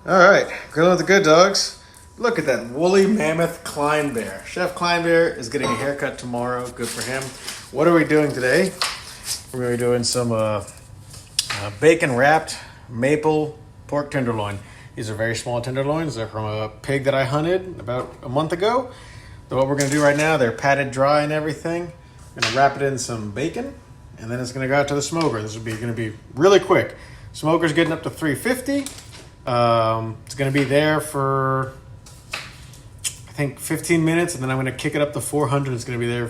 All right, grilling with the good dogs. Look at that woolly mammoth Klein Bear. Chef Klein Bear is getting a haircut tomorrow. Good for him. What are we doing today? We're going to be doing some bacon wrapped maple pork tenderloin. These are very small tenderloins. They're from a pig that I hunted about a month ago. So what we're going to do right now, they're patted dry and everything. I'm going to wrap it in some bacon, and then it's going to go out to the smoker. This is going to be really quick. Smoker's getting up to 350. It's going to be there for, I think, 15 minutes, and then I'm going to kick it up to 400. It's going to be there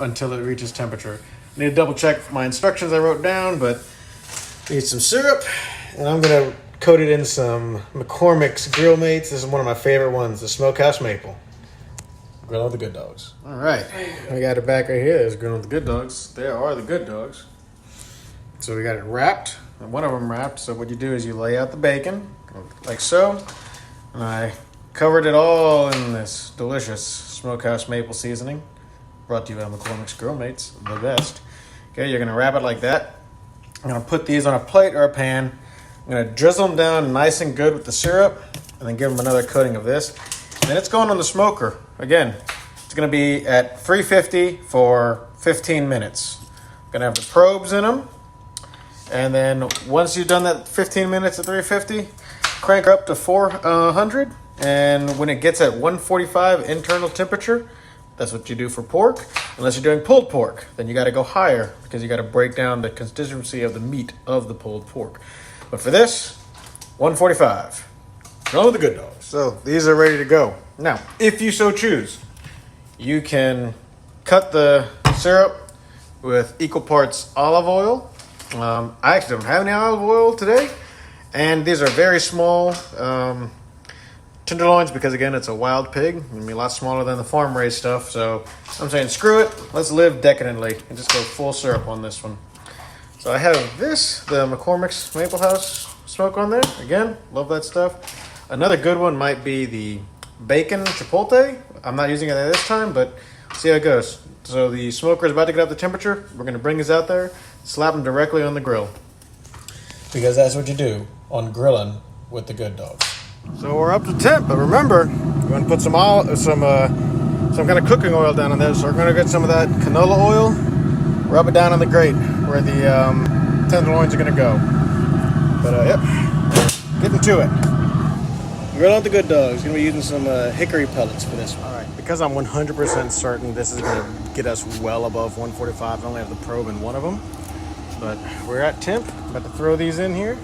until it reaches temperature. I need to double check my instructions I wrote down, but I need some syrup, and I'm going to coat it in some McCormick's Grill Mates. This is one of my favorite ones, the Smokehouse Maple. Grill with the good dogs. All right, we got it back right here. There's Grill with the good dogs. There are the good dogs. So we got it wrapped, and one of them wrapped. So what you do is you lay out the bacon, like so. And I covered it all in this delicious Smokehouse Maple seasoning. Brought to you by McCormick's Grill Mates, the best. Okay, you're gonna wrap it like that. I'm gonna put these on a plate or a pan. I'm gonna drizzle them down nice and good with the syrup, and then give them another coating of this. And then it's going on the smoker. Again, it's gonna be at 350 for 15 minutes. I'm gonna have the probes in them. And then once you've done that 15 minutes at 350, crank her up to 400. And when it gets at 145 internal temperature, that's what you do for pork. Unless you're doing pulled pork, then you got to go higher because you got to break down the constituency of the meat of the pulled pork. But for this, 145. Go with the good dogs. So these are ready to go. Now, if you so choose, you can cut the syrup with equal parts olive oil. I actually don't have any olive oil today, and these are very small tenderloins because, again, it's a wild pig. It's gonna be a lot smaller than the farm-raised stuff, so I'm saying screw it. Let's live decadently and just go full syrup on this one. So I have this, the McCormick's Maple House smoke on there. Again, love that stuff. Another good one might be the bacon chipotle. I'm not using it at this time, but see how it goes. So the smoker is about to get up the temperature. We're gonna bring this out there, slap them directly on the grill. Because that's what you do on grilling with the good dogs. So we're up to temp, but remember, we're gonna put some kind of cooking oil down on this. So we're gonna get some of that canola oil, rub it down on the grate where the tenderloins are gonna go. But yep, getting to it. Grilling with the good dogs. Gonna be using some hickory pellets for this one. All right, because I'm 100% certain this is gonna get us well above 145. I only have the probe in one of them, but we're at temp. I'm about to throw these in here.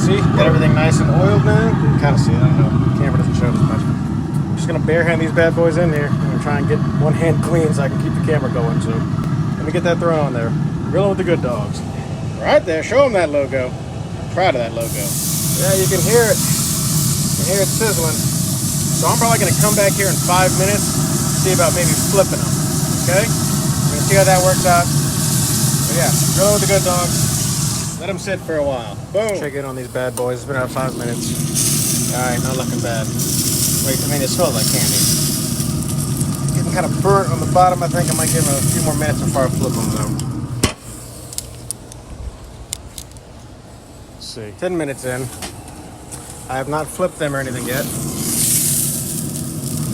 See, got everything nice and oiled now. You can kind of see it, I don't know. The camera doesn't show it as much. I'm just gonna barehand these bad boys in here. I'm gonna try and get one hand clean so I can keep the camera going. So let me get that thrown on there. Grilling with the good dogs. Right there, show them that logo. I'm proud of that logo. Yeah, you can hear it. You can hear it sizzling. So I'm probably gonna come back here in 5 minutes, see about maybe flipping them. Okay? We're gonna see how that works out. But yeah, grilling with the good dogs. Let them sit for a while. Boom. Check in on these bad boys. It's been about 5 minutes. All right, not looking bad. Wait, I mean, it smells like candy. Getting kind of burnt on the bottom. I think I might give them a few more minutes before I flip them, though. Let's see. 10 minutes in. I have not flipped them or anything yet.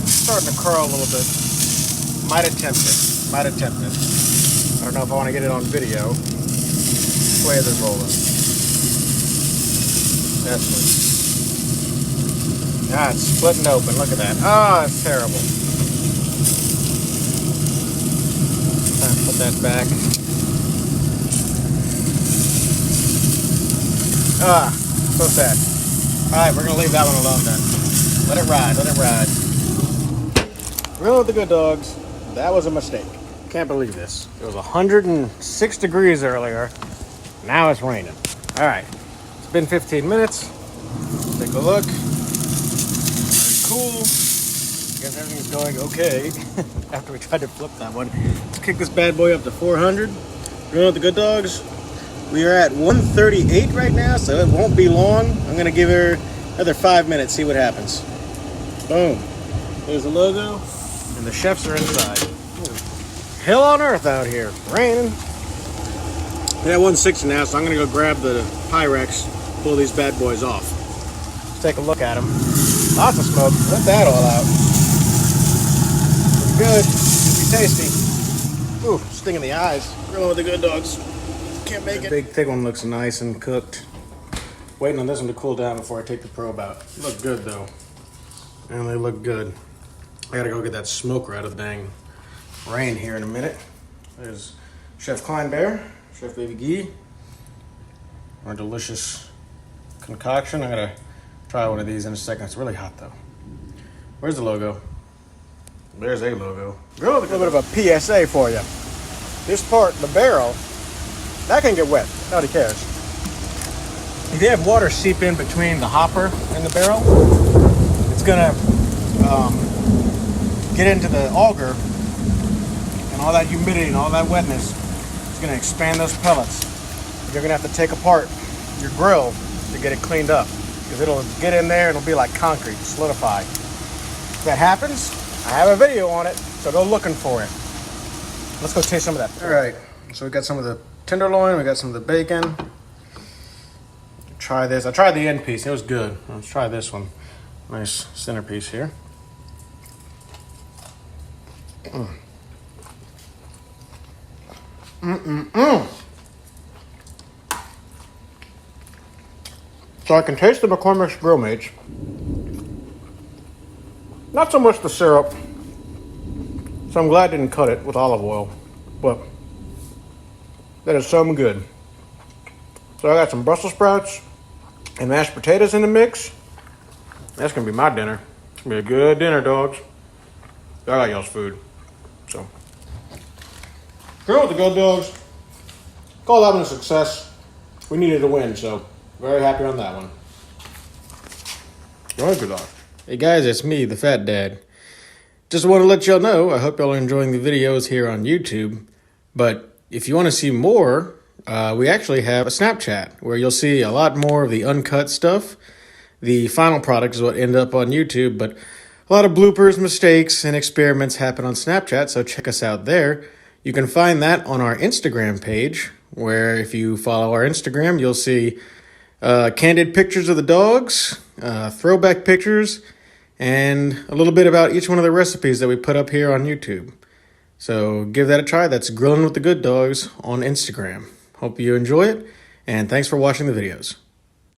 Starting to curl a little bit. Might attempt it. Might attempt it. I don't know if I want to get it on video. Flavors rolling. That's it. Ah, it's splitting open. Look at that. Ah, it's terrible. Time to put that back. Ah, so sad. Alright, we're going to leave that one alone then. Let it ride. Let it ride. Grilling with the good dogs. That was a mistake. Can't believe this. It was 106 degrees earlier. Now it's raining. All right, it's been 15 minutes. Take a look. Very cool. I guess everything's going okay. After we tried to flip that one. Let's kick this bad boy up to 400. Grilling with the good dogs. We are at 138 right now, so it won't be long. I'm gonna give her another 5 minutes, see what happens. Boom. There's the logo, and the chefs are inside. Hell on earth out here, raining. We're at 160 now, so I'm gonna go grab the Pyrex, pull these bad boys off. Let's take a look at them. Lots of smoke. Let that all out. Pretty good. Should be tasty. Ooh, sting in the eyes. Grilling with the good dogs. Can't make it. The big thick one looks nice and cooked. Waiting on this one to cool down before I take the probe out. Look good though. And they look good. I gotta go get that smoker out of the dang rain here in a minute. There's Chef Klein Bear, Chef Baby Guy. Our delicious concoction. I gotta try one of these in a second. It's really hot though. Where's the logo? There's a logo. A little bit of a PSA for you. This part, the barrel, that can get wet. Nobody cares. If you have water seep in between the hopper and the barrel, it's gonna get into the auger, and all that humidity and all that wetness is gonna expand those pellets. You're gonna have to take apart your grill to get it cleaned up, because it'll get in there and it'll be like concrete, solidify. If that happens, I have a video on it, so go looking for it. Let's go taste some of that. All right, so we got some of the tenderloin, we got some of the bacon. Try this. I tried the end piece, it was good. Let's try this one. Nice centerpiece here. So I can taste the McCormick's Grill Mates. Not so much the syrup. So I'm glad I didn't cut it with olive oil. But that is so good. So I got some Brussels sprouts and mashed potatoes in the mix. That's gonna be my dinner. It's gonna be a good dinner, dogs. I like y'all's food. So grill with the good dogs. Call that one a success. We needed a win, so very happy on that one. Good dog. Hey guys, it's me, the Fat Dad. Just want to let y'all know, I hope y'all are enjoying the videos here on YouTube. But if you want to see more, we actually have a Snapchat where you'll see a lot more of the uncut stuff. The final product is what ended up on YouTube, but a lot of bloopers, mistakes, and experiments happen on Snapchat, so check us out there. You can find that on our Instagram page, where if you follow our Instagram, you'll see candid pictures of the dogs, throwback pictures, and a little bit about each one of the recipes that we put up here on YouTube. So give that a try. That's Grilling with the Good Dogs on Instagram. Hope you enjoy it, and thanks for watching the videos.